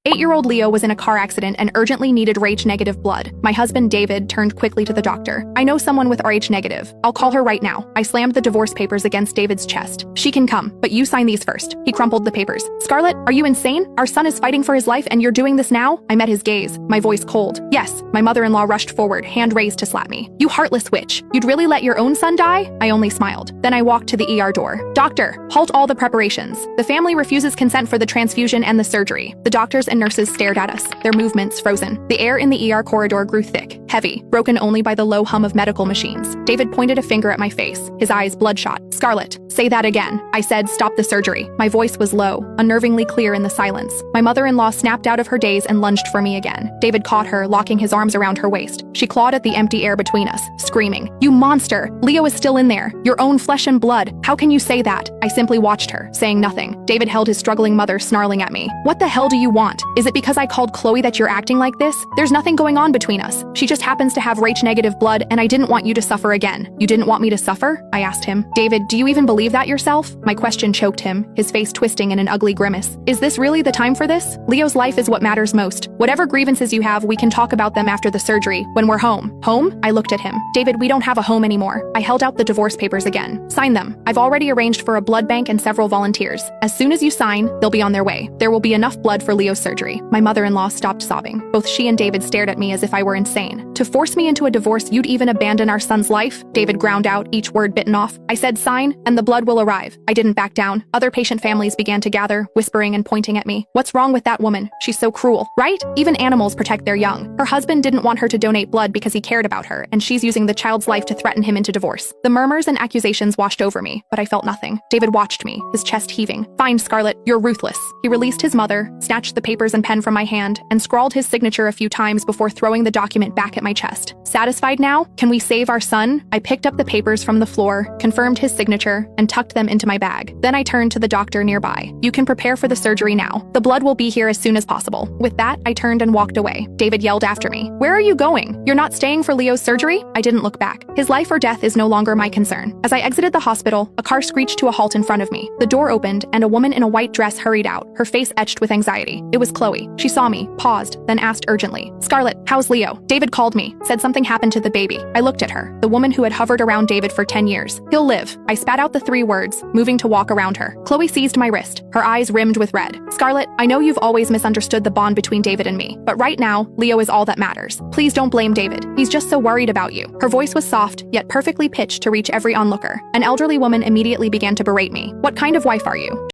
8-year-old Leo was in a car accident and urgently needed Rh-negative blood. My husband, David, turned quickly to the doctor. I know someone with Rh-negative. I'll call her right now. I slammed the divorce papers against David's chest. She can come, but you sign these first. He crumpled the papers. Scarlett, are you insane? Our son is fighting for his life and you're doing this now? I met his gaze, my voice cold. Yes, my mother-in-law rushed forward, hand raised to slap me. You heartless witch. You'd really let your own son die? I only smiled. Then I walked to the ER door. Doctor, halt all the preparations. The family refuses consent for the transfusion and the surgery. The doctors and nurses stared at us, their movements frozen. The air in the ER corridor grew thick, heavy, broken only by the low hum of medical machines. David pointed a finger at my face, his eyes bloodshot. Scarlett, say that again. I said, stop the surgery. My voice was low, unnervingly clear in the silence. My mother-in-law snapped out of her daze and lunged for me again. David caught her, locking his arms around her waist. She clawed at the empty air between us, screaming, "You monster! Leo is still in there. Your own flesh and blood. How can you say that?" I simply watched her, saying nothing. David held his struggling mother, snarling at me. What the hell do you want? Is it because I called Chloe that you're acting like this? There's nothing going on between us. She just happens to have Rh-negative blood, and I didn't want you to suffer again. You didn't want me to suffer? I asked him. David, do you even believe that yourself? My question choked him, his face twisting in an ugly grimace. Is this really the time for this? Leo's life is what matters most. Whatever grievances you have, we can talk about them after the surgery, when we're home. Home? I looked at him. David, we don't have a home anymore. I held out the divorce papers again. Sign them. I've already arranged for a blood bank and several volunteers. As soon as you sign, they'll be on their way. There will be enough blood for Leo's surgery. My mother-in-law stopped sobbing. Both she and David stared at me as if I were insane. To force me into a divorce, you'd even abandon our son's life? David ground out, each word bitten off. I said sign, and the blood will arrive. I didn't back down. Other patient families began to gather, whispering and pointing at me. What's wrong with that woman? She's so cruel, right? Even animals protect their young. Her husband didn't want her to donate blood because he cared about her, and she's using the child's life to threaten him into divorce. The murmurs and accusations washed over me, but I felt nothing. David watched me, his chest heaving. Fine, Scarlett, you're ruthless. He released his mother, snatched the papers and pen from my hand, and scrawled his signature a few times before throwing the document back at my chest. Satisfied now? Can we save our son? I picked up the papers from the floor, confirmed his signature, and tucked them into my bag. Then I turned to the doctor nearby. You can prepare for the surgery now. The blood will be here as soon as possible. With that, I turned and walked away. David yelled after me. Where are you going? You're not staying for Leo's surgery? I didn't look back. His life or death is no longer my concern. As I exited the hospital, a car screeched to a halt in front of me. The door opened, and a woman in a white dress hurried out, her face etched with anxiety. It was Chloe. She saw me, paused, then asked urgently, Scarlett, how's Leo? David called me, said something happened to the baby. I looked at her, the woman who had hovered around David for 10 years. He'll live. I spat out the 3 words, moving to walk around her. Chloe seized my wrist, her eyes rimmed with red. Scarlett, I know you've always misunderstood the bond between David and me, but right now, Leo is all that matters. Please don't blame David. He's just so worried about you. Her voice was soft, yet perfectly pitched to reach every onlooker. An elderly woman immediately began to berate me. What kind of wife are you?